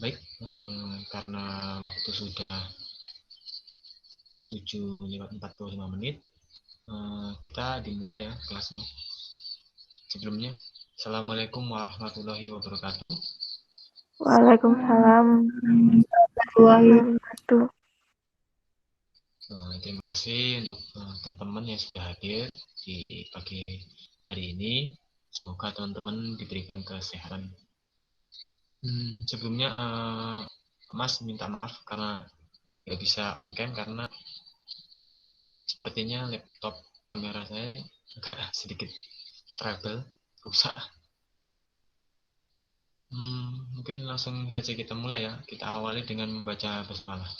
Baik, karena waktu sudah 7:45 menit, kita dimulai ya kelasnya. Sebelumnya, Assalamualaikum warahmatullahi wabarakatuh. Waalaikumsalam warahmatullahi wabarakatuh. Terima kasih untuk teman-teman yang sudah hadir di pagi hari ini. Semoga teman-teman diberikan kesehatan. Sebelumnya, Mas minta maaf karena nggak bisa kan karena sepertinya laptop kamera saya agak sedikit trouble, rusak. Mungkin langsung saja kita mulai ya. Kita awali dengan membaca basmalah.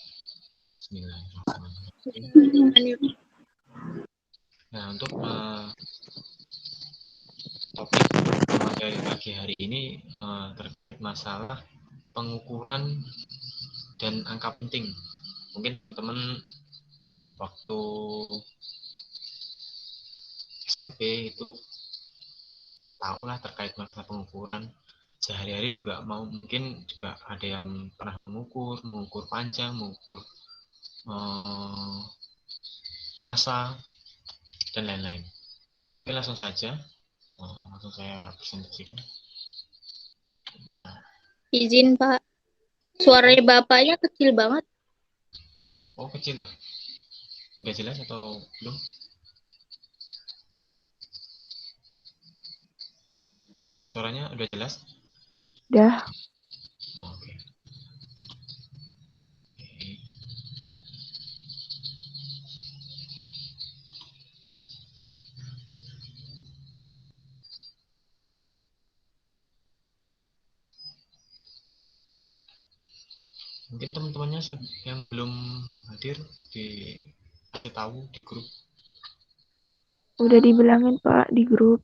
Bismillahirrahmanirrahim. Nah, untuk topik materi pagi hari ini terkait masalah pengukuran dan angka penting. Mungkin teman waktu SMP itu tahu lah terkait masalah pengukuran. Sehari-hari juga mungkin juga ada yang pernah mengukur panjang, mengukur massa dan lain-lain. Oke, langsung saja, langsung saya presentasikan. Izin Pak, suaranya Bapaknya kecil banget. Oh, kecil. Udah jelas atau belum? Suaranya udah jelas? Udah. Oke. Mungkin teman-temannya yang belum hadir dikasih tahu di grup. Udah dibilangin Pak di grup.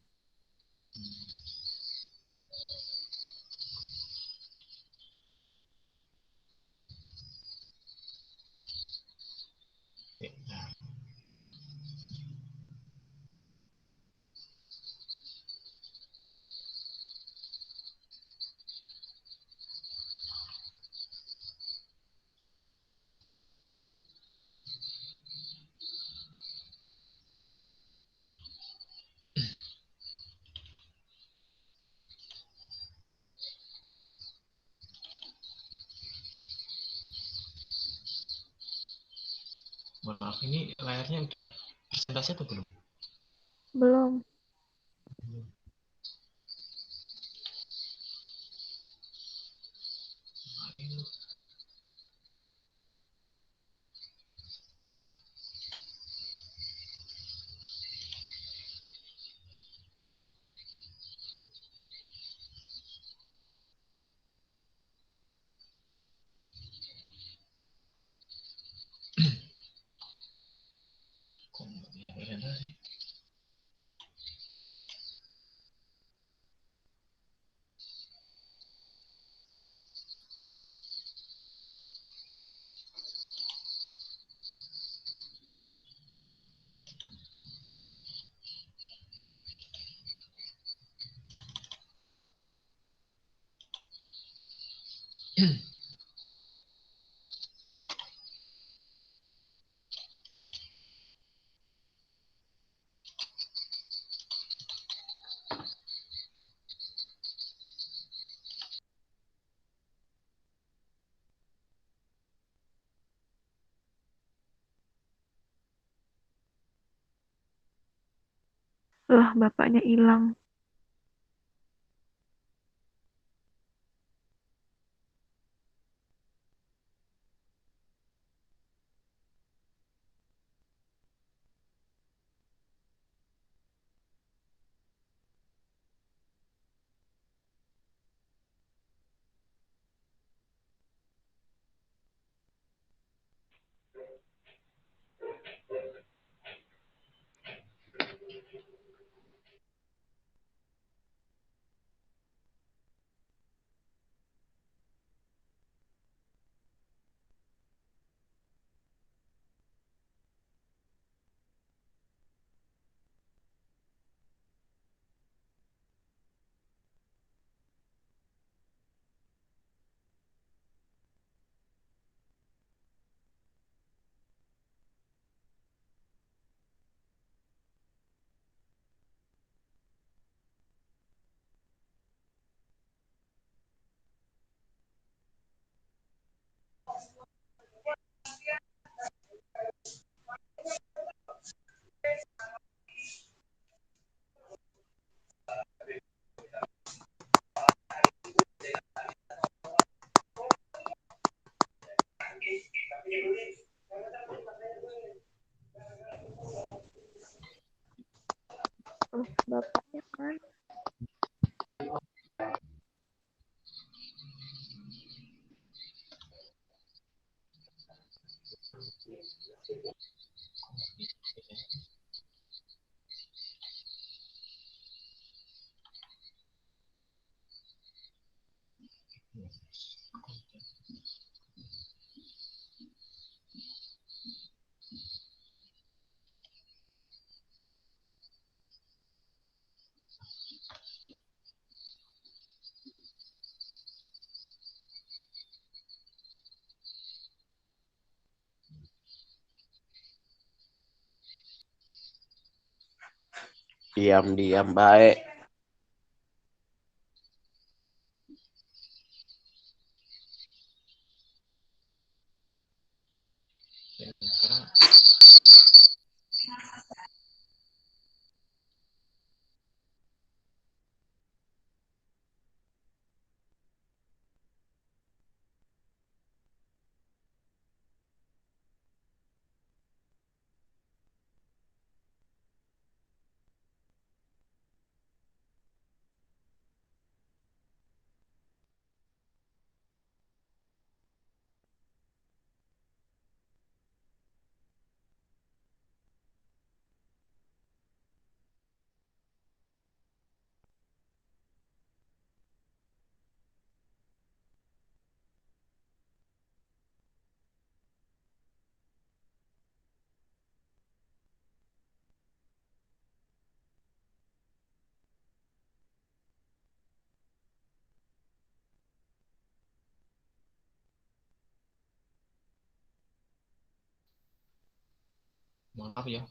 Nah, maaf, ini layarnya udah presentasi atau belum? Belum. Lah bapaknya hilang. Diam-diam baik. Ya, sekarang maaf ya.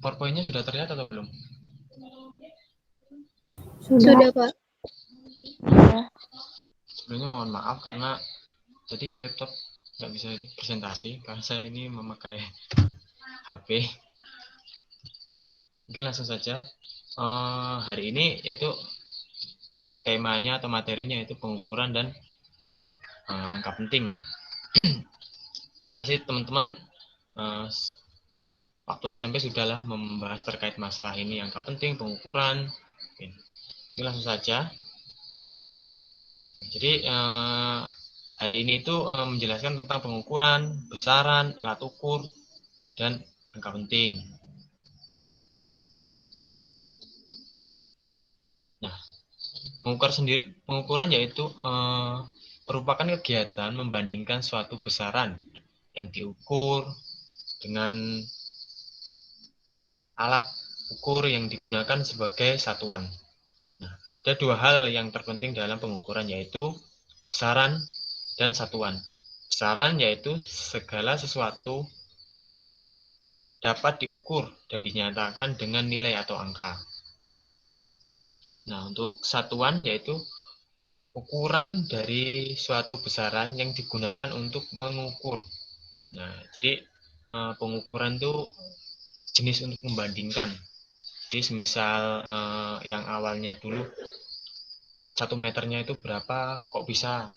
PowerPoint-nya sudah terlihat atau belum? Sudah. Sudah, Pak. Ya. Sebelumnya mohon maaf karena jadi laptop nggak bisa presentasi karena saya ini memakai HP. Mungkin langsung saja. Hari ini itu temanya atau materinya itu pengukuran dan angka penting. Jadi teman-teman waktu SMP sudahlah membahas terkait masalah ini, angka penting, pengukuran. Oke. Ini langsung saja. Jadi hari ini itu menjelaskan tentang pengukuran, besaran, alat ukur, dan angka penting. Nah, pengukuran yaitu merupakan kegiatan membandingkan suatu besaran yang diukur dengan alat ukur yang digunakan sebagai satuan. Nah, ada dua hal yang terpenting dalam pengukuran yaitu besaran dan satuan. Besaran yaitu segala sesuatu dapat diukur dan dinyatakan dengan nilai atau angka. Nah, untuk satuan yaitu ukuran dari suatu besaran yang digunakan untuk mengukur. Nah, jadi pengukuran itu jenis untuk membandingkan. Jadi misal yang awalnya dulu 1 meternya itu berapa, kok bisa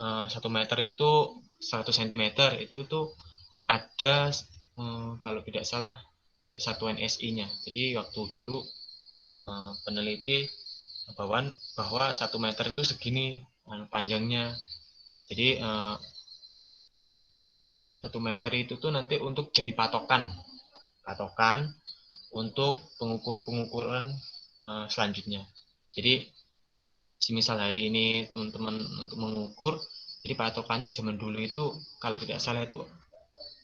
1 meter itu 100 cm itu tuh ada kalau tidak salah satuan SI-nya. Jadi waktu dulu peneliti bahwa 1 meter itu segini panjangnya. Jadi 1 meter itu tuh nanti untuk jadi patokan untuk pengukuran selanjutnya. Jadi semisal hari ini teman-teman untuk mengukur, jadi patokan zaman dulu itu kalau tidak salah itu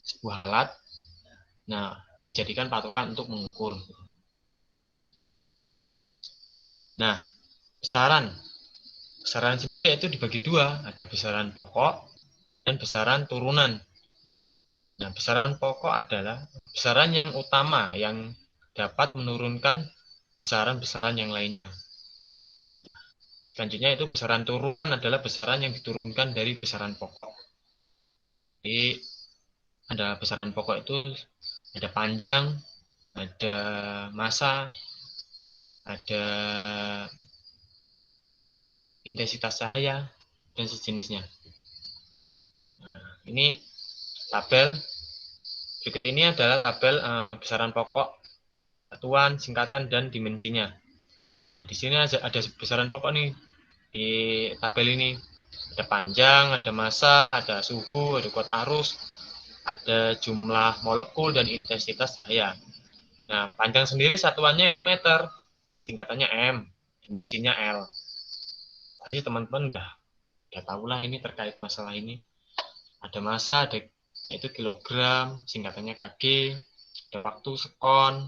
sebuah alat. Nah, jadikan patokan untuk mengukur. Nah, besaran sendiri itu dibagi dua, ada besaran pokok dan besaran turunan. Nah, besaran pokok adalah besaran yang utama yang dapat menurunkan besaran-besaran yang lainnya. Selanjutnya itu besaran turunan adalah besaran yang diturunkan dari besaran pokok. Jadi ada besaran pokok itu ada panjang, ada massa, ada intensitas cahaya, dan sejenisnya. Nah, ini tabel. Berikut ini adalah tabel besaran pokok, satuan, singkatan, dan dimensinya. Di sini ada besaran pokok nih di tabel ini. Ada panjang, ada massa, ada suhu, ada kuat arus, ada jumlah molekul dan intensitas cahaya. Nah, panjang sendiri satuannya meter, singkatannya M, intinya L. Tadi teman-teman udah tahu lah ini terkait masalah ini. Ada massa, ada itu kilogram, singkatannya kg, ada waktu sekon,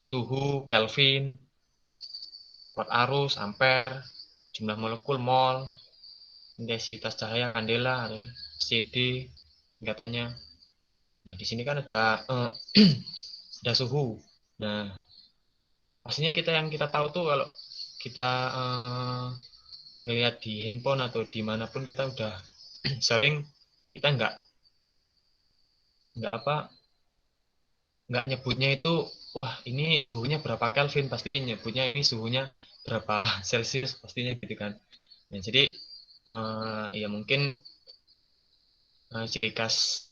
suhu Kelvin, kuat arus ampere, jumlah molekul mol, intensitas cahaya kandela atau CD singkatannya. Nah, di sini kan ada ada suhu. Nah, pastinya kita tahu tuh kalau kita melihat di handphone atau dimanapun kita udah sering kita nggak nyebutnya itu wah ini suhunya berapa Kelvin, pasti nyebutnya ini suhunya berapa Celcius pastinya gitu kan. Nah, jadi ya mungkin ciri khas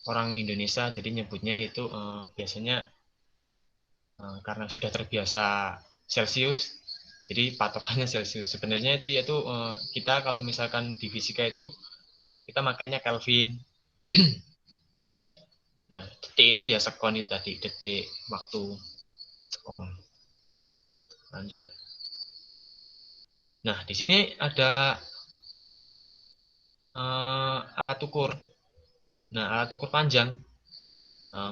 orang Indonesia jadi nyebutnya itu biasanya karena sudah terbiasa Celcius jadi patokannya Celcius. Sebenarnya itu kita kalau misalkan di fisika itu kita makanya Kelvin. Nah, detik ya sekon itu tadi, detik waktu sekon. Nah, di sini ada alat ukur. Nah, alat ukur panjang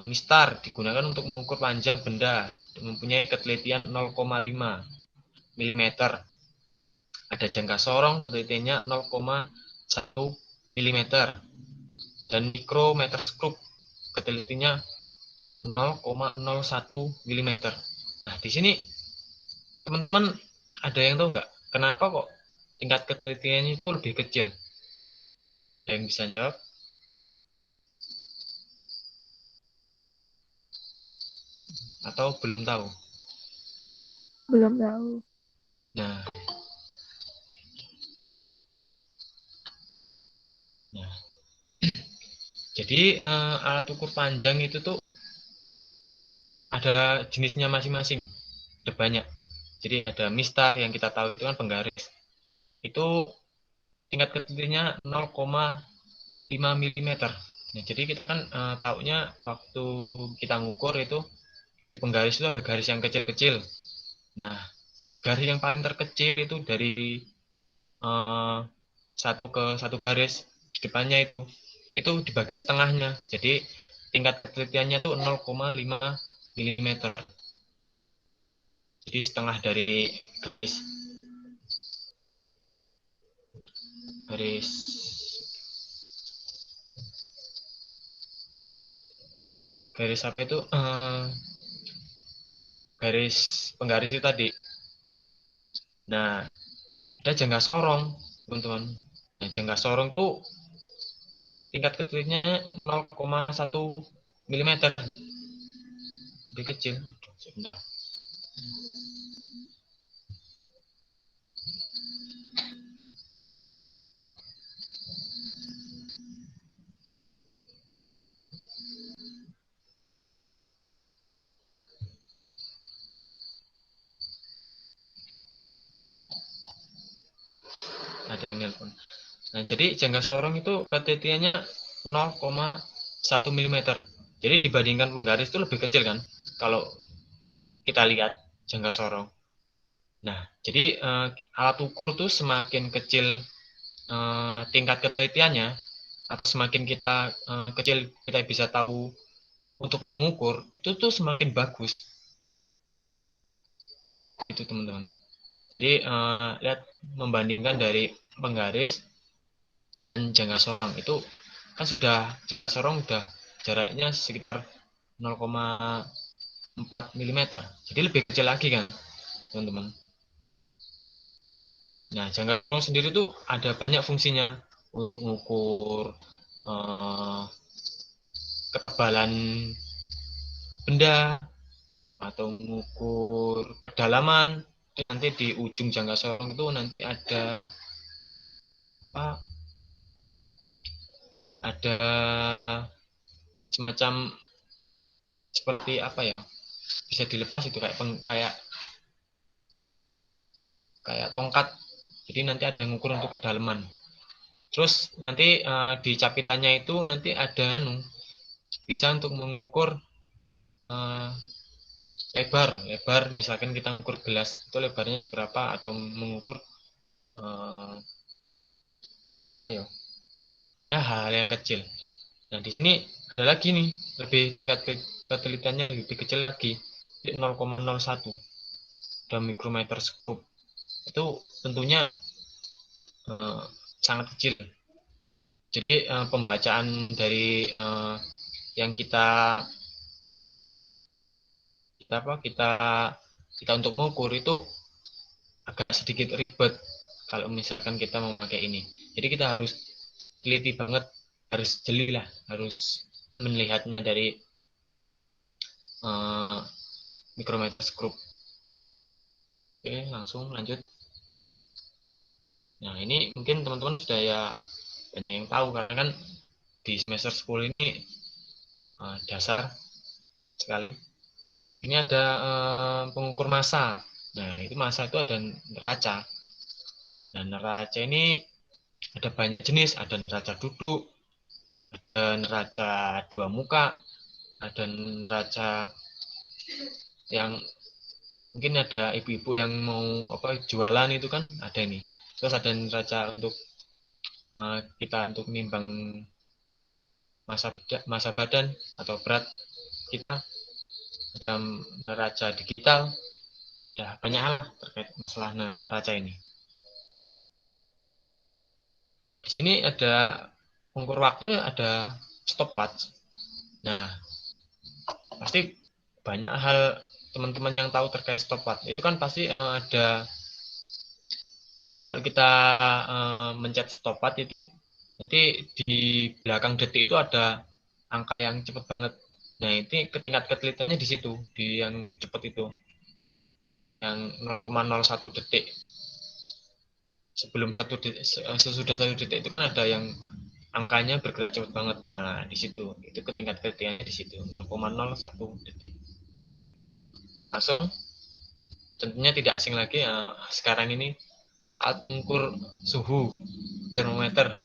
mistar digunakan untuk mengukur panjang benda mempunyai ketelitian 0,5 mm. Ada jangka sorong ketelitiannya 0,1 mm dan mikrometerskop ketelitiannya 0,01 mm. Nah, di sini teman-teman ada yang tahu nggak kenapa kok tingkat ketelitiannya itu lebih kecil? Ada yang bisa jawab? Atau belum tahu? Belum tahu. Nah, jadi alat ukur panjang itu tuh ada jenisnya masing-masing, ada banyak. Jadi ada mistar yang kita tahu itu kan penggaris. Itu tingkat ketelitiannya 0,5 mm. Nah, jadi kita kan taunya waktu kita ngukur itu penggaris itu ada garis yang kecil-kecil. Nah, garis yang paling terkecil itu dari satu ke satu garis di depannya itu dibagi tengahnya. Jadi tingkat ketelitiannya itu 0,5 mm. Jadi setengah dari garis garis garis apa itu garis penggaris itu tadi. Nah, ada jangka sorong, teman-teman. Nah, jangka sorong tuh tingkat ketelitiannya 0,1 mm. Lebih kecil. Ada yang nelpon. Nah, jadi jangka sorong itu ketelitiannya 0,1 mm. Jadi dibandingkan penggaris itu lebih kecil kan kalau kita lihat jangka sorong. Nah, jadi alat ukur tuh semakin kecil tingkat ketelitiannya atau semakin kita kecil kita bisa tahu untuk mengukur itu tuh semakin bagus itu teman-teman. Jadi lihat membandingkan dari penggaris dan jangka sorong itu kan sudah sorong sudah jaraknya sekitar 0,4 mm. Jadi lebih kecil lagi kan teman-teman. Nah, jangka sorong sendiri tuh ada banyak fungsinya untuk mengukur ketebalan benda atau mengukur kedalaman. Nanti di ujung jangka sorong itu nanti apa ada semacam seperti apa ya, bisa dilepas itu kayak kayak tongkat Jadi nanti ada yang ngukur untuk kedalaman. Terus nanti di capitannya itu nanti ada bisa untuk mengukur lebar. Misalkan kita mengukur gelas itu lebarnya berapa, atau mengukur ya hal yang kecil. Nah di sini ada lagi nih, lebih ketelitiannya lebih kecil lagi, 0,01 dan mikrometer scoop. Itu tentunya sangat kecil. Jadi pembacaan dari yang kita untuk mengukur itu agak sedikit ribet kalau misalkan kita memakai ini. Jadi kita harus teliti banget, harus jeli lah, harus melihatnya dari mikrometer scoop. Oke, langsung lanjut. Nah ini mungkin teman-teman sudah ya banyak yang tahu, karena kan di semester 10 ini dasar sekali. Ini ada pengukur massa. Nah itu massa itu ada neraca. Nah neraca ini ada banyak jenis, ada neraca duduk, ada neraca dua muka, ada neraca yang mungkin ada ibu-ibu yang mau jualan itu kan ada ini. Terus ada neraca untuk kita untuk menimbang massa badan atau berat kita, dalam neraca digital. Ya banyak hal terkait masalah neraca ini. Di sini ada pengukur waktu, ada stopwatch. Nah pasti banyak hal teman-teman yang tahu terkait stopwatch. Itu kan pasti ada, kalau kita mencet stopwatch itu nanti di belakang detik itu ada angka yang cepat banget. Nah ini tingkat ketelitiannya di situ, di yang cepat itu, yang 0,01 detik. Sebelum sesudah 1 detik itu kan ada yang angkanya bergerak cepat banget. Nah di situ itu tingkat ketelitiannya di situ, 0,01 detik. Langsung tentunya tidak asing lagi sekarang ini alat ukur suhu, termometer.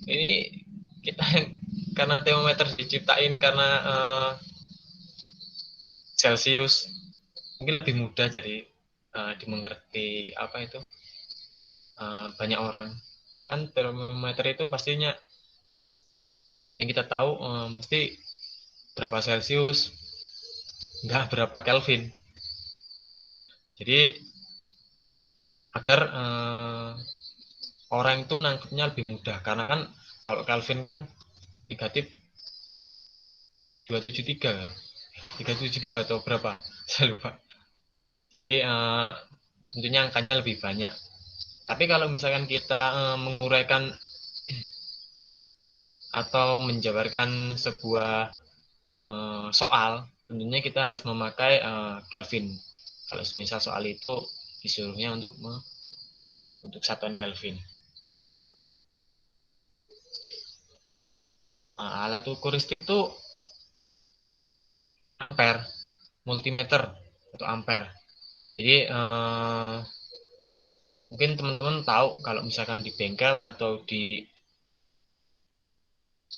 Ini kita karena termometer diciptain karena Celcius, mungkin lebih mudah jadi dimengerti itu banyak orang. Kan termometer itu pastinya yang kita tahu mesti berapa Celcius, enggak berapa Kelvin. Jadi agar orang itu nangkepnya lebih mudah, karena kan kalau Kelvin negatif 273 atau berapa saya lupa. Jadi tentunya angkanya lebih banyak. Tapi kalau misalkan kita menguraikan atau menjabarkan sebuah soal, tentunya kita harus memakai Kelvin. Kalau misal soal itu disuruhnya untuk satuan Kelvin. Alat ukur listrik itu ampere, multimeter atau ampere. Jadi mungkin teman-teman tahu kalau misalkan di bengkel atau di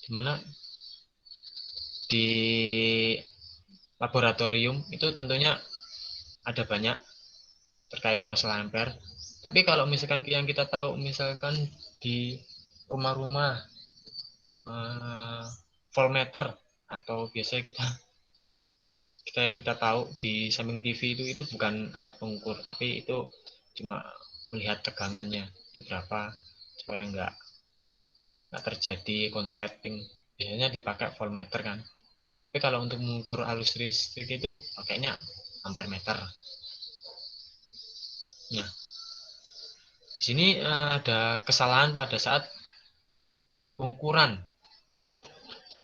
mana, di laboratorium itu tentunya ada banyak terkait masalah ampere. Tapi kalau misalkan yang kita tahu misalkan di rumah-rumah voltmeter, atau biasa kita tahu di samping TV itu bukan pengukur, tapi itu cuma melihat tegangannya berapa supaya nggak terjadi konsleting. Biasanya dipakai voltmeter kan. Tapi kalau untuk mengukur arus listrik itu pakainya ampermeter. Nah, di sini ada kesalahan pada saat pengukuran.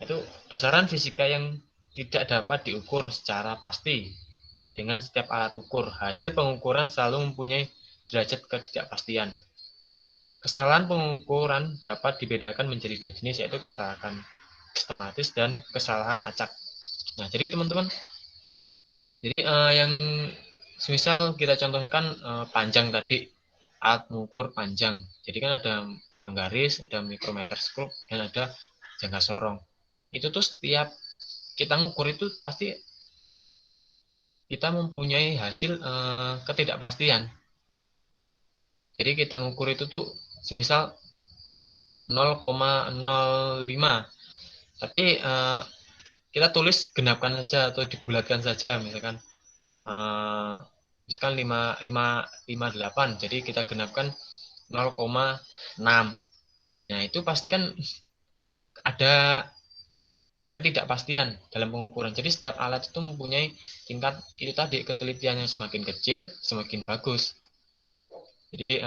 Itu besaran fisika yang tidak dapat diukur secara pasti dengan setiap alat ukur. Hasil pengukuran selalu mempunyai derajat ketidakpastian. Kesalahan pengukuran dapat dibedakan menjadi dua jenis, yaitu kesalahan sistematis dan kesalahan acak. Nah, jadi teman-teman, jadi yang semisal kita contohkan panjang tadi alat mengukur panjang. Jadi kan ada garis, ada mikrometerskop, dan ada jangka sorong. Itu tuh setiap kita mengukur itu pasti kita mempunyai hasil ketidakpastian. Jadi kita mengukur itu tuh misal 0,05, tapi kita tulis genapkan saja atau dibulatkan saja, misalkan 5,58, jadi kita genapkan 0,6. Nah itu pasti kan ada ketidakpastian dalam pengukuran. Jadi setiap alat itu mempunyai tingkat itu tadi ketelitian yang semakin kecil semakin bagus. Jadi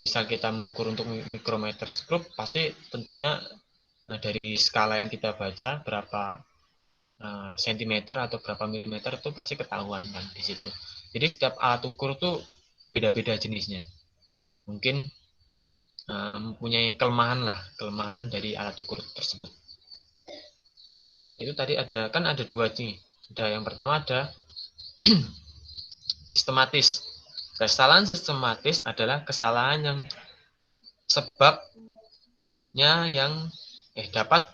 misal kita mengukur untuk mikrometerskop, pasti tentunya dari skala yang kita baca berapa sentimeter atau berapa milimeter itu pasti ketahuan kan di situ. Jadi setiap alat ukur itu beda-beda jenisnya. Mungkin mempunyai kelemahan dari alat ukur tersebut. Itu tadi ada dua nih. Yang pertama ada sistematis. Kesalahan sistematis adalah kesalahan yang sebabnya yang dapat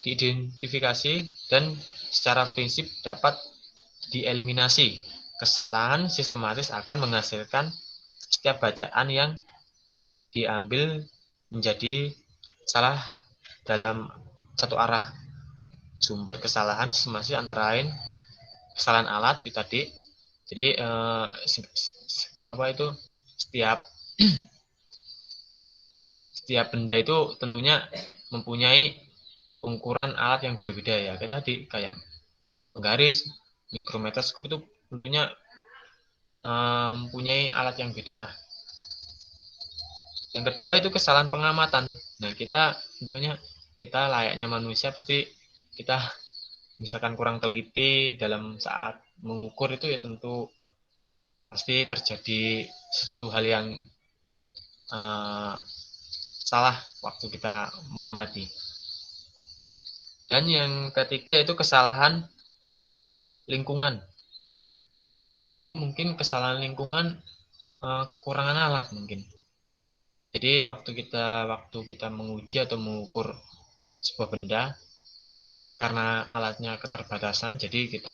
diidentifikasi dan secara prinsip dapat dieliminasi. Kesalahan sistematis akan menghasilkan setiap bacaan yang diambil menjadi salah dalam satu arah. Sumber kesalahan sistematis antara lain kesalahan alat itu tadi. Jadi setiap benda itu tentunya mempunyai ukuran alat yang berbeda ya. Kayak tadi kayak penggaris, mikrometerskop itu tentunya mempunyai alat yang beda. Yang kedua itu kesalahan pengamatan. Nah tentunya kita layaknya manusia pasti kita misalkan kurang teliti dalam saat mengukur itu ya tentu pasti terjadi sesuatu hal yang salah waktu kita mengamati. Dan yang ketiga itu kesalahan lingkungan. Mungkin kesalahan lingkungan kekurangan alat mungkin. Jadi waktu kita menguji atau mengukur sebuah benda, karena alatnya keterbatasan, jadi kita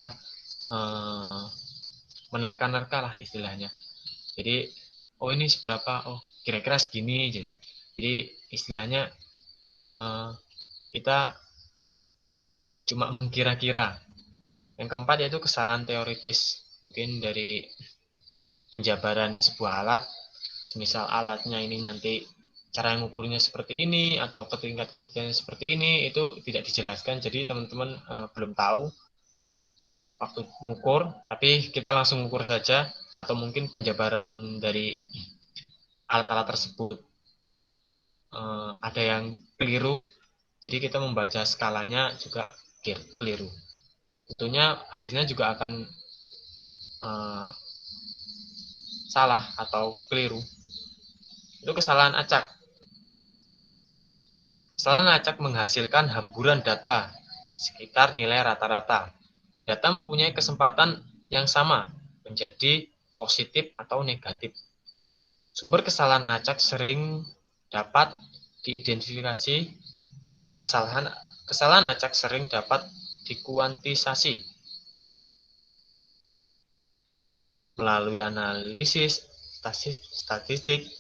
menerka-nerka lah istilahnya. Jadi ini seberapa? Kira-kira segini. Jadi istilahnya kita cuma mengkira-kira. Yang keempat yaitu kesalahan teoritis. Mungkin dari penjabaran sebuah alat, misal alatnya ini nanti cara mengukurnya seperti ini atau ketingkatan seperti ini, itu tidak dijelaskan. Jadi teman-teman belum tahu waktu mengukur, tapi kita langsung mengukur saja, atau mungkin penjabaran dari alat-alat tersebut ada yang keliru, jadi kita membaca skalanya juga keliru. Tentunya hasilnya juga akan salah atau keliru. Itu kesalahan acak. Kesalahan acak menghasilkan hamburan data sekitar nilai rata-rata. Data mempunyai kesempatan yang sama menjadi positif atau negatif. Sumber kesalahan acak sering dapat diidentifikasi. Kesalahan acak sering dapat dikuantisasi melalui analisis statistik,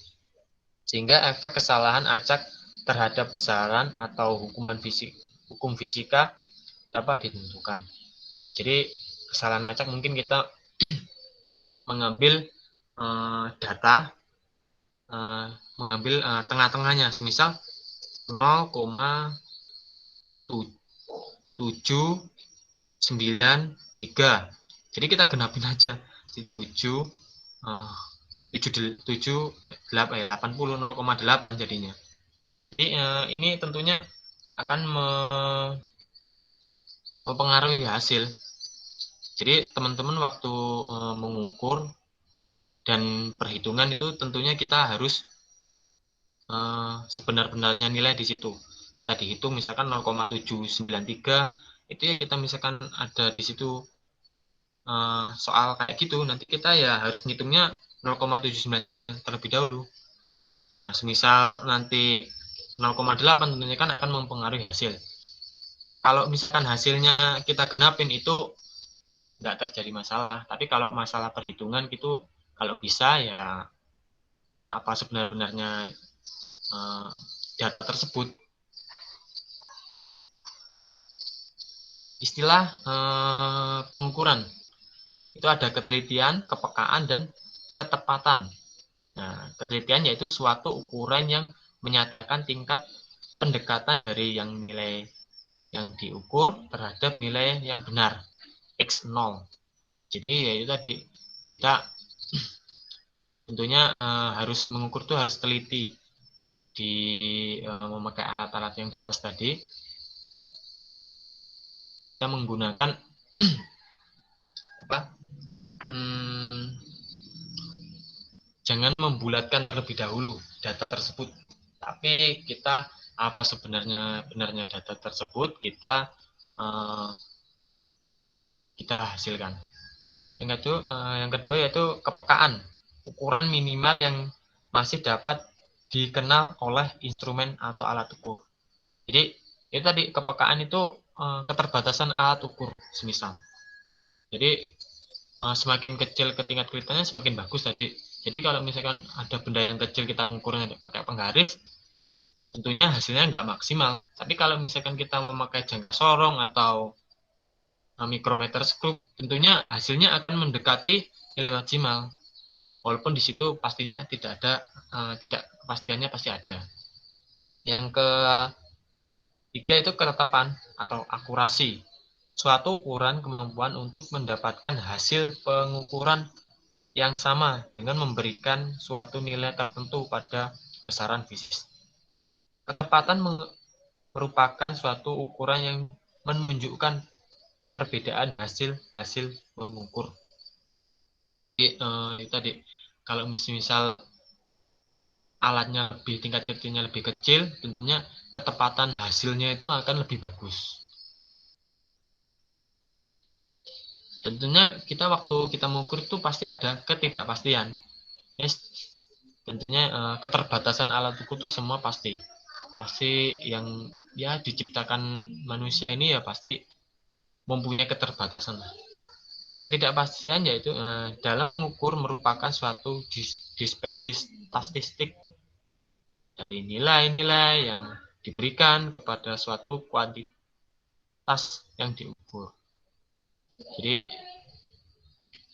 sehingga efek kesalahan acak terhadap besaran atau hukum fisika dapat ditentukan. Jadi kesalahan acak mungkin kita mengambil data, mengambil tengah-tengahnya, misal 0,793. Jadi kita genapin aja di 80,8 jadinya. Jadi ini tentunya akan mempengaruhi hasil. Jadi teman-teman waktu mengukur dan perhitungan itu tentunya kita harus sebenar-benarnya nilai di situ. Kita dihitung misalkan 0,793, itu ya kita misalkan ada di situ soal kayak gitu, nanti kita ya harus ngitungnya 0,793 terlebih dahulu. Nah, semisal nanti 0,8 tentunya kan akan mempengaruhi hasil. Kalau misalkan hasilnya kita genapin itu nggak terjadi masalah. Tapi kalau masalah perhitungan itu kalau bisa ya apa sebenarnya data tersebut. Istilah pengukuran itu ada ketelitian, kepekaan, dan ketepatan. Nah, ketelitian yaitu suatu ukuran yang menyatakan tingkat pendekatan dari yang nilai yang diukur terhadap nilai yang benar, X0. Jadi ya itu tadi, kita tentunya harus mengukur tuh harus teliti di memakai alat-alat yang jelas tadi. Kita menggunakan apa? Jangan membulatkan terlebih dahulu data tersebut, tapi kita apa sebenarnya benarnya data tersebut kita hasilkan. Yang kedua yaitu kepekaan, ukuran minimal yang masih dapat dikenal oleh instrumen atau alat ukur. Jadi itu tadi kepekaan itu keterbatasan alat ukur semisal. Jadi semakin kecil tingkat kelihatan semakin bagus tadi. Jadi kalau misalkan ada benda yang kecil kita ukurnya pakai penggaris, tentunya hasilnya nggak maksimal. Tapi kalau misalkan kita memakai jangka sorong atau mikrometer skrup, tentunya hasilnya akan mendekati nilai maksimal. Walaupun di situ pastinya tidak ada, tidak kepastiannya pasti ada. Yang ketiga itu ketetapan atau akurasi. Suatu ukuran kemampuan untuk mendapatkan hasil pengukuran yang sama dengan memberikan suatu nilai tertentu pada besaran fisik. Ketepatan merupakan suatu ukuran yang menunjukkan perbedaan hasil mengukur. Jadi itu tadi, kalau misal alatnya tingkat detailnya lebih kecil, tentunya ketepatan hasilnya itu akan lebih bagus. Tentunya kita waktu kita mengukur itu pasti ada ketidakpastian. Yes. Tentunya keterbatasan alat ukur itu semua pasti yang ya diciptakan manusia ini ya pasti mempunyai keterbatasan. Ketidakpastian yaitu dalam mengukur merupakan suatu statistik dari nilai-nilai yang diberikan kepada suatu kuantitas yang diukur. Jadi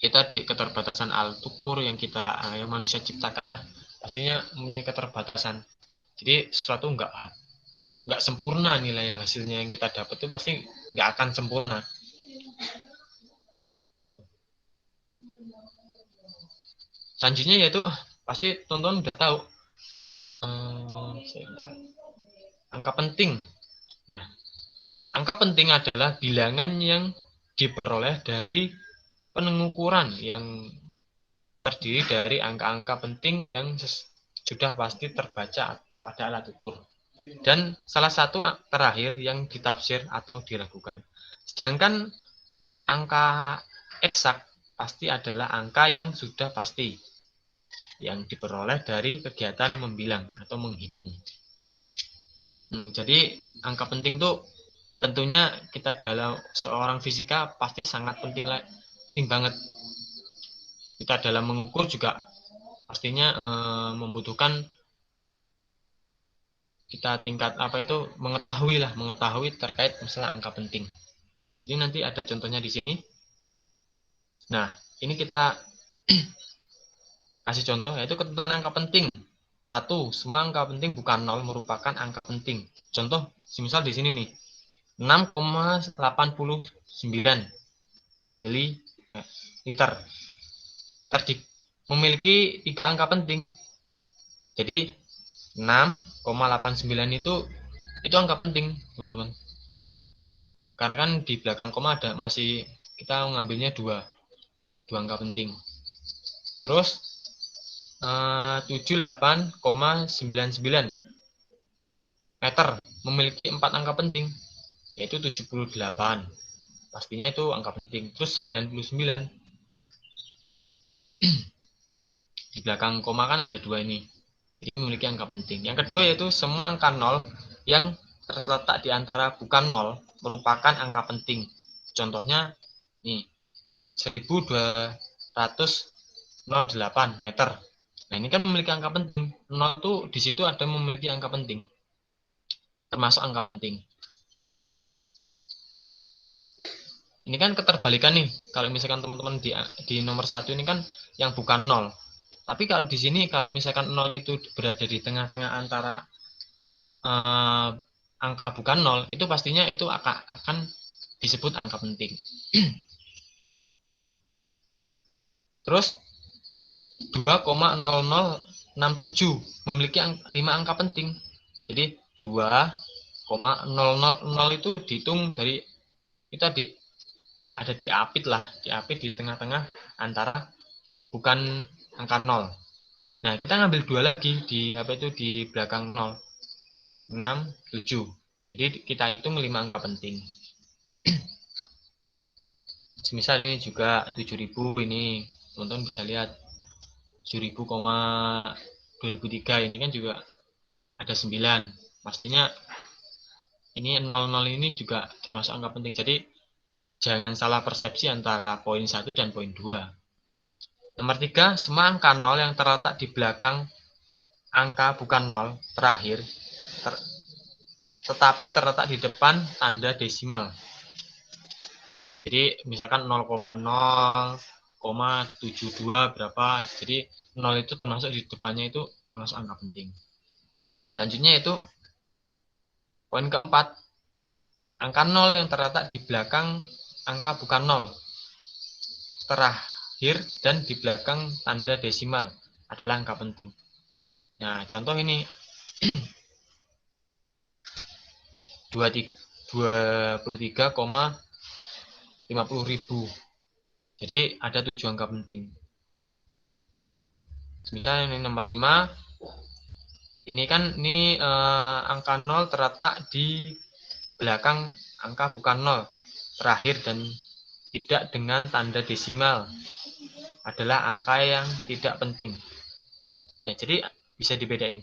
kita di keterbatasan alat ukur yang manusia ciptakan pastinya mempunyai keterbatasan. Jadi sesuatu nggak sempurna, nilai hasilnya yang kita dapat itu pasti nggak akan sempurna. Selanjutnya yaitu pasti teman-teman udah tahu angka penting. Angka penting adalah bilangan yang diperoleh dari pengukuran yang terdiri dari angka-angka penting yang sudah pasti terbaca pada alat ukur. Dan salah satu terakhir yang ditafsir atau diragukan. Sedangkan angka eksak pasti adalah angka yang sudah pasti, yang diperoleh dari kegiatan membilang atau menghitung. Jadi angka penting itu tentunya kita dalam seorang fisika pasti sangat penting banget. Kita dalam mengukur juga pastinya membutuhkan kita tingkat mengetahui terkait misalnya angka penting. Ini nanti ada contohnya di sini. Nah, ini kita kasih contoh yaitu ketentuan angka penting. 1. Semua angka penting bukan 0 merupakan angka penting. Contoh, misal di sini nih. 6,89 mililiter. Memiliki 3 angka penting. Jadi 6,89 itu angka penting, teman-teman. Karena kan di belakang koma ada masih kita mengambilnya dua angka penting. Terus 78,99 meter memiliki 4 angka penting, yaitu 78. Pastinya itu angka penting. Terus 99 di belakang koma kan ada 2 ini. Jadi memiliki angka penting. Yang kedua yaitu semua angka 0 yang terletak di antara bukan 0 merupakan angka penting. Contohnya nih 1208 meter. Nah, ini kan memiliki angka penting. 0 itu di situ ada memiliki angka penting. Termasuk angka penting. Ini kan keterbalikan nih. Kalau misalkan teman-teman di nomor 1 ini kan yang bukan 0. Tapi kalau di sini kalau misalkan 0 itu berada di tengah-tengah antara angka bukan 0, itu pastinya itu akan disebut angka penting. Terus 2,0067 memiliki 5 angka penting. Jadi 2,000 itu dihitung dari kita ada diapit lah, diapit di tengah-tengah antara bukan angka 0. Nah, kita ngambil 2 lagi di apa itu di belakang 0. 6, 7. Jadi kita hitung 5 angka penting. Misal ini juga 7.000 ini, teman-teman bisa lihat 7.000,2003 ini kan juga ada 9. Pastinya ini 00 ini juga termasuk angka penting. Jadi jangan salah persepsi antara poin 1 dan poin 2. Nomor 3, semua angka 0 yang terletak di belakang angka bukan 0 terakhir tetap terletak di depan tanda desimal. Jadi misalkan 0,0,72 berapa. Jadi 0 itu termasuk di depannya itu termasuk angka penting. Selanjutnya itu poin keempat, angka 0 yang terletak di belakang angka bukan 0 terakhir dan di belakang tanda desimal adalah angka penting. Nah, contoh ini 23,50.000. Jadi ada 7 angka penting. Misalnya ini nomor 5. Ini kan angka 0 terletak di belakang angka bukan 0 terakhir dan tidak dengan tanda desimal adalah angka yang tidak penting. Nah, jadi bisa dibedain.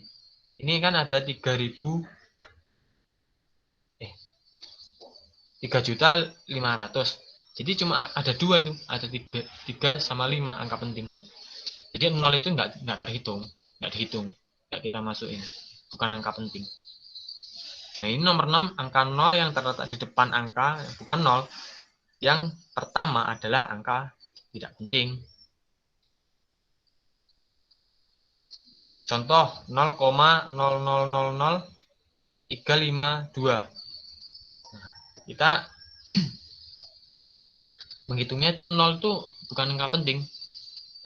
Ini kan ada 3.500. Jadi cuma ada 2 tuh, ada 3 sama 5 angka penting. Jadi 0 itu nggak dihitung, nggak kita masukin, bukan angka penting. Nah, ini nomor 6, angka 0 yang terletak di depan angka bukan 0. Yang pertama adalah angka tidak penting. Contoh 0,0000352. Kita menghitungnya 0 itu bukan angka penting,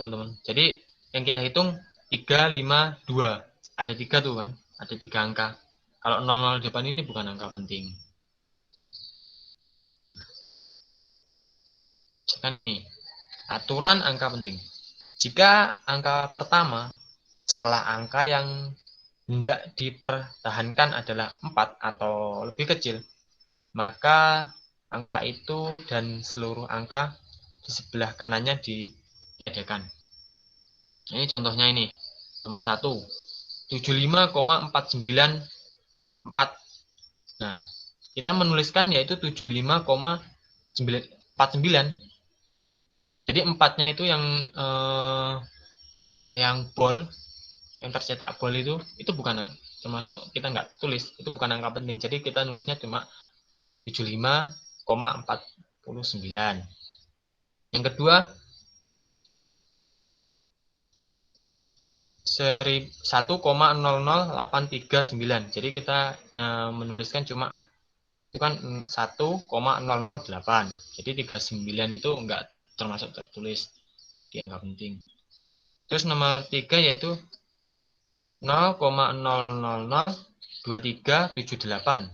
teman-teman. Jadi yang kita hitung 352. Ada 3 tuh kan, ada 3 angka. Kalau 00 di depan ini bukan angka penting. Misalkan nih, aturan angka penting. Jika angka pertama setelah angka yang hendak dipertahankan adalah 4 atau lebih kecil, maka angka itu dan seluruh angka di sebelah kanannya ditiadakan. Ini contohnya ini. Nomor 1, 75,494. Nah, kita menuliskan yaitu 75,49. Jadi 4-nya itu yang bol, yang tercetak bol itu bukan, cuma kita nggak tulis, itu bukan angka penting. Jadi kita nulisnya cuma 75,49. Yang kedua 1,00839. Jadi kita menuliskan cuma itu kan 1,008. Jadi 39 itu enggak termasuk tertulis di angka penting. Terus nomor 3 yaitu 0,0002378.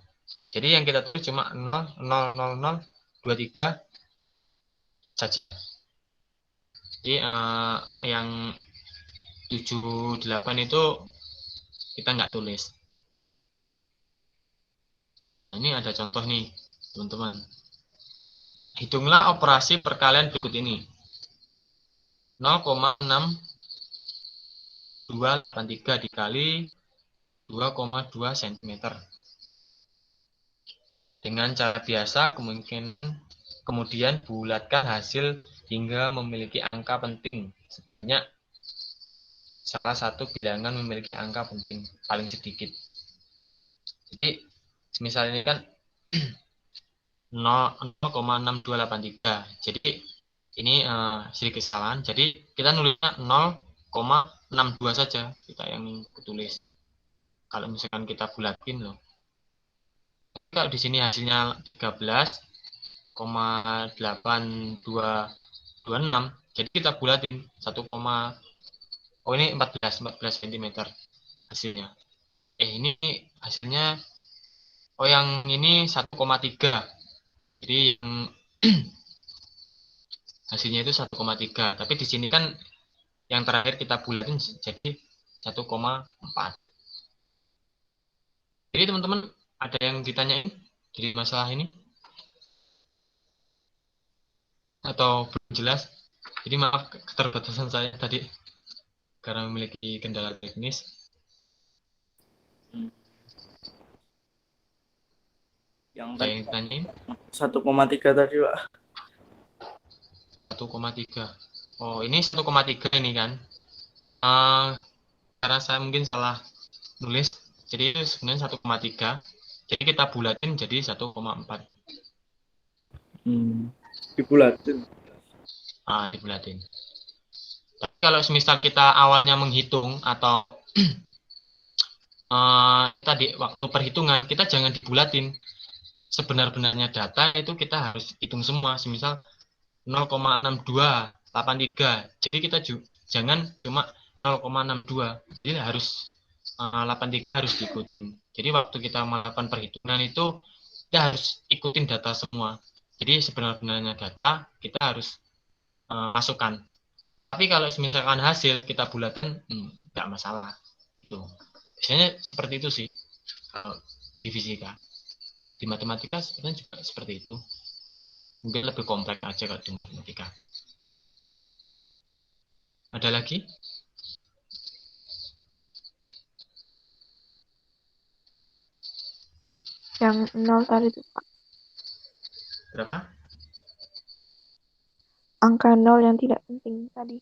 Jadi yang kita tulis cuma 0,00023 saja. Jadi yang 78 itu kita nggak tulis. Nah, ini ada contoh nih, teman-teman. Hitunglah operasi perkalian berikut ini. 0,6 2,283 dikali 2,2 cm. Dengan cara biasa, kemudian bulatkan hasil hingga memiliki angka penting sebanyak salah satu bilangan memiliki angka penting paling sedikit. Jadi, misalnya ini kan 0,6283. Jadi, ini sedikit kesalahan. Jadi, kita nulisnya 0,62 saja. Kita yang tulis. Kalau misalkan kita bulatin loh. Kalau di sini hasilnya 13,8226. Jadi kita bulatin 1, oh ini 14 cm hasilnya. Ini hasilnya, oh yang ini 1,3. Jadi yang hasilnya itu 1,3. Tapi di sini kan yang terakhir kita bulatin jadi 1,4. Jadi teman-teman ada yang ditanyain dari masalah ini? Atau belum jelas? Jadi maaf keterbatasan saya tadi karena memiliki kendala teknis. Yang Ada yang ditanyain? 1,3 tadi, Pak. 1,3. Oh, ini 1,3 ini kan. Karena saya mungkin salah nulis. Jadi itu sebenarnya 1,3. Jadi kita bulatin jadi 1,4. Dibulatin. Dibulatin. Tapi kalau semisal kita awalnya menghitung atau tadi waktu perhitungan, kita jangan dibulatin. Sebenar-benarnya data itu kita harus hitung semua. Semisal 0,6283. Jadi kita jangan cuma 0,62. Jadi harus 83 harus diikutin. Jadi waktu kita melakukan perhitungan itu kita harus ikutin data semua. Jadi sebenar-benarnya data kita harus masukkan. Tapi kalau misalkan hasil kita bulatkan, nggak masalah. Itu biasanya seperti itu sih kalau di fisika. Di matematika sebenarnya juga seperti itu. Mungkin lebih kompleks aja kalau di matematika. Ada lagi? Yang 0 tadi itu, Pak. Berapa? Angka 0 yang tidak penting tadi.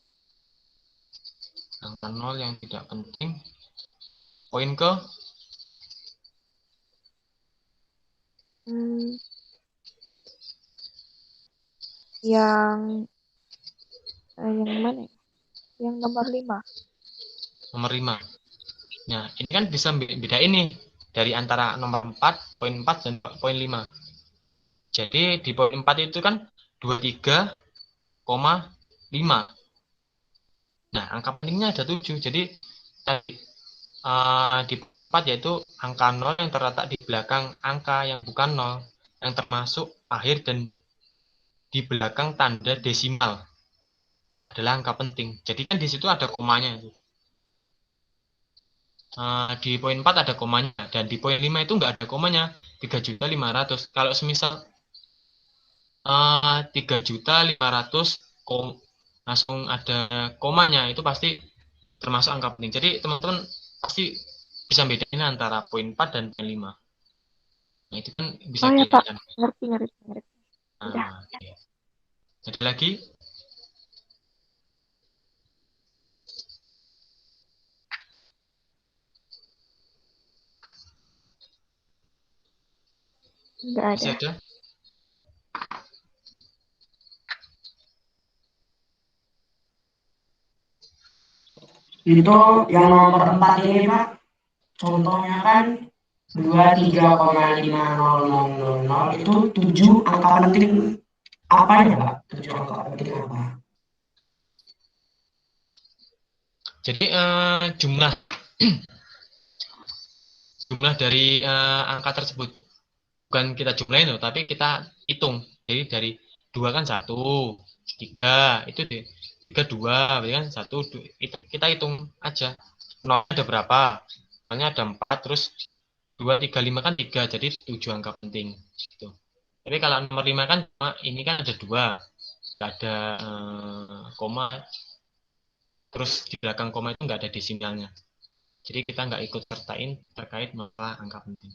Angka 0 yang tidak penting. Poin ke? Yang mana ya? Yang nomor 5. Nomor 5. Nah, ini kan bisa bedain nih dari antara nomor 4, poin 4 dan poin 5. Jadi di poin 4 itu kan 23,5. Nah, angka pentingnya ada 7. Jadi di 4 yaitu angka 0 yang terletak di belakang angka yang bukan 0, yang termasuk akhir dan di belakang tanda desimal adalah angka penting. Jadi kan di situ ada komanya itu. Di poin 4 ada komanya dan di poin 5 itu nggak ada komanya, 3.500.000. Kalau semisal 3.500.000 langsung ada komanya, itu pasti termasuk angka penting. Jadi teman-teman pasti bisa bedain antara poin 4 dan poin 5. Nah, itu kan bisa ya, Pak. kelihatan. Ngerti. Okay. Ada lagi? Nggak ada. Masih ada? Itu yang nomor 4 ini, Pak, contohnya kan 23,50000 itu 7 angka penting apanya, Pak? 7 angka penting apa? Jadi jumlah dari angka tersebut bukan kita jumlahin loh, tapi kita hitung. Jadi dari 2 kan 1, 3 itu 3 2, berarti kan 1 itu kita hitung aja. 0 ada berapa? Nolnya ada 4, terus 2, 3, 5 kan 3, jadi 7 angka penting gitu. Tapi kalau nomor 5 kan ini kan ada 2, nggak ada koma. terus di belakang koma itu nggak ada desimalnya. Jadi kita nggak ikut sertain terkait masalah angka penting.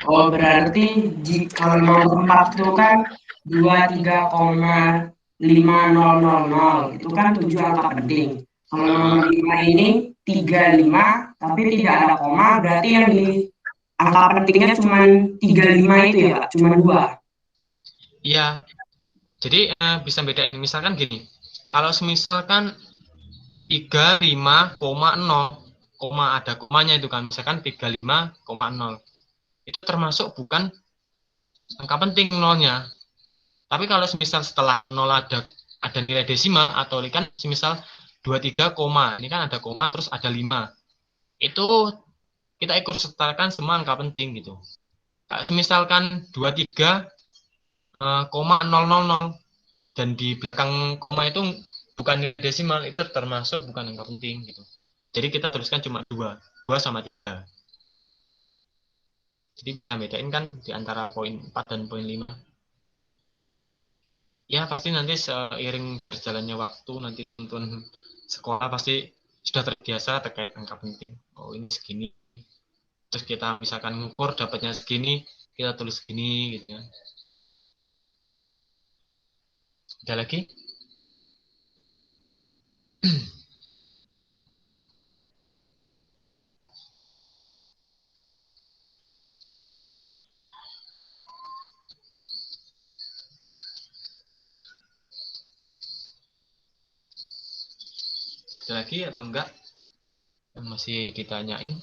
Oh, berarti kalau nomor 4 itu kan 23,5000 itu kan 7 angka penting. Kalau nomor 5 ini 35 tapi tidak ada koma, berarti yang di angka pentingnya cuma 35 itu ya Pak, cuma 2. Iya, jadi bisa bedain. Misalkan gini, kalau misalkan 35,0, koma ada komanya itu kan, misalkan 35,0, itu termasuk bukan angka penting nolnya. Tapi kalau misal setelah nol ada nilai desimal atau kan misal 23 koma, ini kan ada koma terus ada 5. Itu kita ikut sertakan semua angka penting gitu. Misalkan 23,000 dan di belakang koma itu bukan nilai desimal, itu termasuk bukan angka penting gitu. Jadi kita tuliskan cuma 2 sama 3. Jadi kita bedain kan di antara poin 4 dan poin 5. Ya pasti nanti seiring berjalannya waktu, nanti teman-teman sekolah pasti sudah terbiasa terkait angka penting. Oh ini segini. Terus kita misalkan ngukur dapatnya segini, kita tulis segini gitu ya. Ada lagi? Ada lagi atau enggak? Yang masih ditanyain?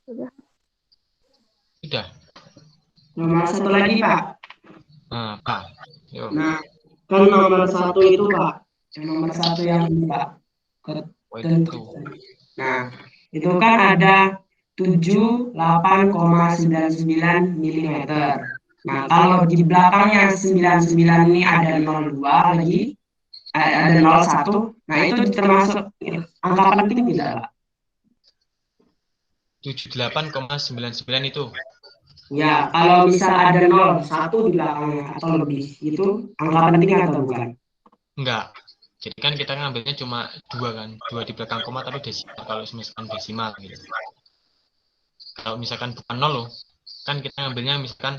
Sudah. Sudah. Nomor 1 lagi Pak. Nah, Pak. Yuk. Nah, kan nomor 1 itu Pak, nomor 1 yang ini Pak. Oh, itu. Nah, itu kan ada 78,99 mm. Nah, kalau di belakangnya 99 ini ada 02 lagi, ada 01, nah itu termasuk angka penting tidak, Pak? 78,99 itu. Ya, kalau misal ada 01 di belakangnya atau lebih, itu angka penting atau bukan? Enggak. Jadi kan kita ngambilnya cuma 2 kan. 2 di belakang koma tapi desimal. Kalau misalkan desimal gitu. Kalau misalkan bukan 0 loh. Kan kita ngambilnya misalkan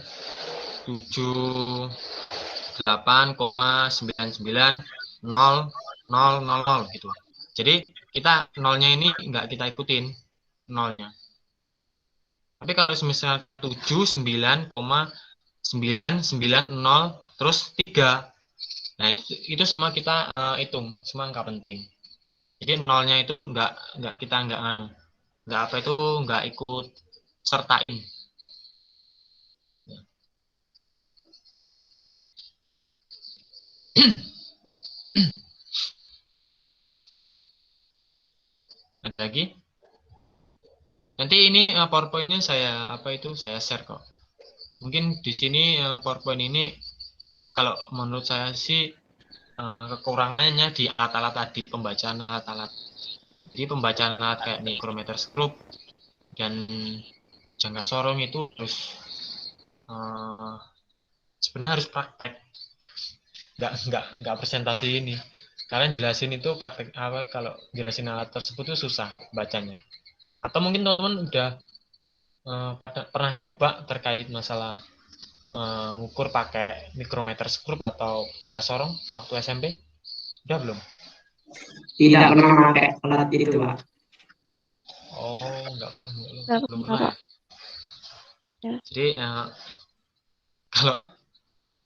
78,99000 gitu. Jadi kita nolnya ini enggak kita ikutin nolnya. Tapi kalau misalnya 79,990 terus 3. Nah, itu semua kita hitung, semua angka penting. Jadi nolnya itu enggak kita enggak apa itu enggak ikut sertain. Ada lagi? Nanti ini PowerPoint-nya saya share kok. Mungkin di sini PowerPoint ini kalau menurut saya sih kekurangannya di alat-alat tadi, pembacaan alat-alat. Jadi pembacaan alat kayak micrometerscope dan jangka sorong itu harus sebenarnya harus praktek. Nggak presentasi ini. Kalian jelasin itu praktek apa, kalau jelasin alat tersebut itu susah bacanya. Atau mungkin teman-teman udah pernah coba terkait masalah ukur pakai micrometerscope atau sorong waktu SMP? Udah belum? Tidak pernah pakai alat itu, Pak. Oh, belum pernah, pernah Pak. Ya. Jadi kalau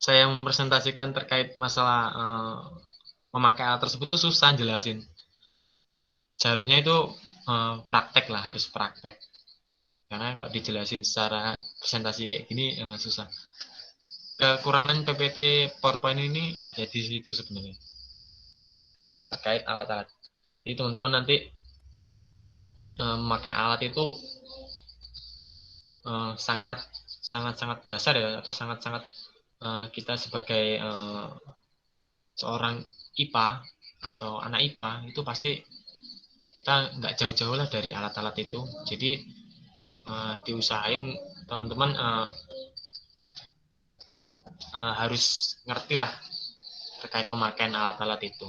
saya mempresentasikan terkait masalah memakai alat tersebut itu susah jelasin. Jalurnya itu praktek lah, harus praktek. Karena kalau dijelasin secara presentasi kayak gini susah. Kekurangan PPT PowerPoint ini ya di situ sebenarnya terkait alat-alat. Jadi teman-teman nanti memakai alat itu sangat dasar ya, sangat kita sebagai seorang IPA atau anak IPA itu pasti kita nggak jauh-jauh lah dari alat-alat itu. Jadi diusahain teman-teman harus ngerti lah terkait pemakaian alat-alat itu.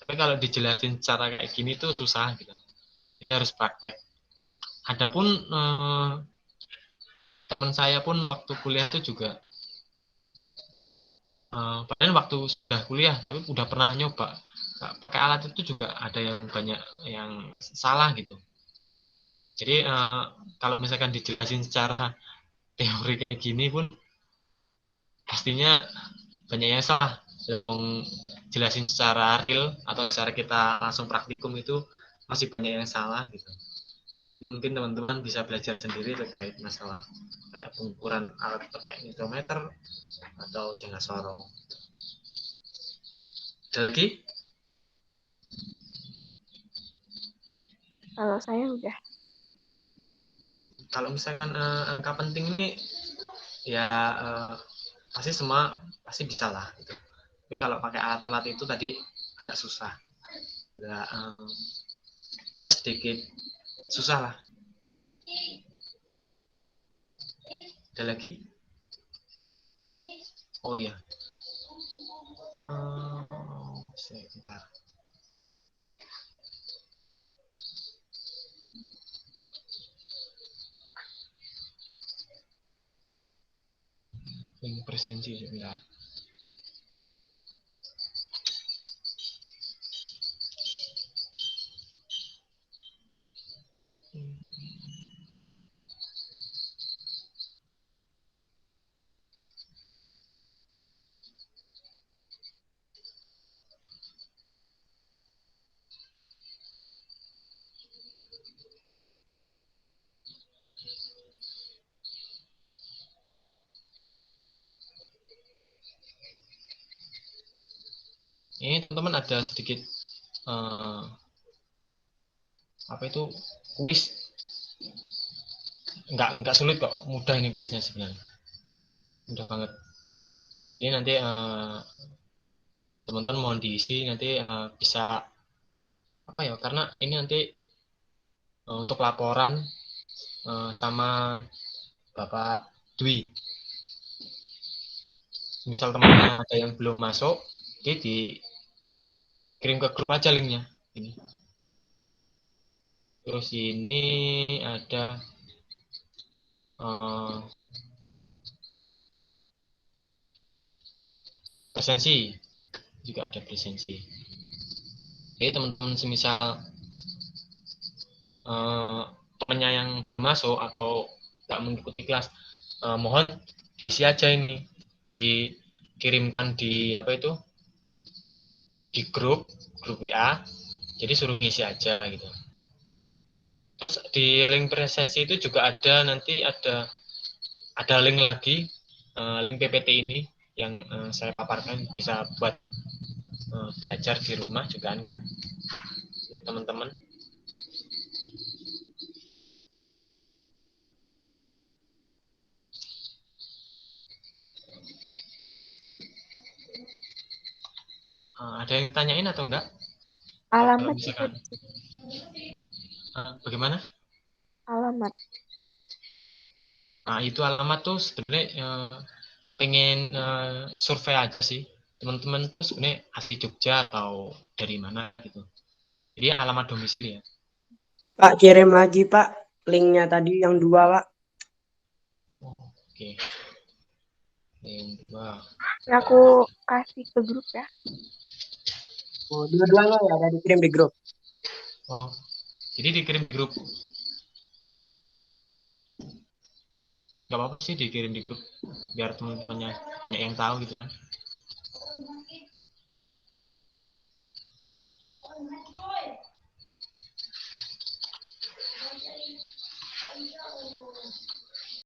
Tapi kalau dijelasin secara kayak gini tuh susah gitu. Jadi harus praktek. Adapun teman saya pun waktu kuliah itu juga padahal waktu sudah kuliah tapi udah pernah nyoba pakai alat itu juga ada yang banyak yang salah gitu. Jadi kalau misalkan dijelasin secara teori kayak gini pun pastinya banyak yang salah. Jelasin secara real atau secara kita langsung praktikum itu masih banyak yang salah gitu. Mungkin teman-teman bisa belajar sendiri terkait masalah pengukuran alat pakai mikrometer atau dengan sorong. Ada lagi? Kalau saya udah. Kalau misalkan angka penting ini ya pasti semua pasti bisa lah gitu. Tapi kalau pakai alat-alat itu tadi agak susah, agak sedikit susah lah. Ada lagi? Oh ya, sebentar. Ini presensi sebentar. Ini teman-teman ada sedikit apa itu kuis, nggak sulit kok, mudah ini kuisnya sebenarnya, mudah banget. Ini nanti teman-teman mohon diisi nanti bisa apa ya, karena ini nanti untuk laporan sama Bapak Dwi. Misal temannya ada yang belum masuk, oke, dikirim ke grup aja linknya ini. Terus ini ada presensi, juga ada presensi. Jadi teman-teman semisal temannya yang masuk atau nggak mengikuti kelas, mohon isi aja ini, dikirimkan di apa itu, di grup WA, jadi suruh ngisi aja gitu. Terus di link presensi itu juga ada nanti ada link lagi, link PPT ini yang saya paparkan, bisa buat belajar di rumah juga teman-teman. Ada yang tanyain atau enggak? Alamat misalkan, bagaimana? Alamat. Nah, itu alamat tuh sebenarnya pengen survei aja sih. Teman-teman tuh sebenarnya asli Jogja atau dari mana gitu. Jadi alamat domisili ya. Pak, kirim lagi Pak linknya tadi yang 2 Pak. Oke. Yang 2. Aku kasih ke grup ya. Oh, dua-duanya ya ada dikirim di grup. Oh, jadi dikirim di grup. Gak apa-apa sih dikirim di grup, biar teman-temannya yang tahu gitu kan.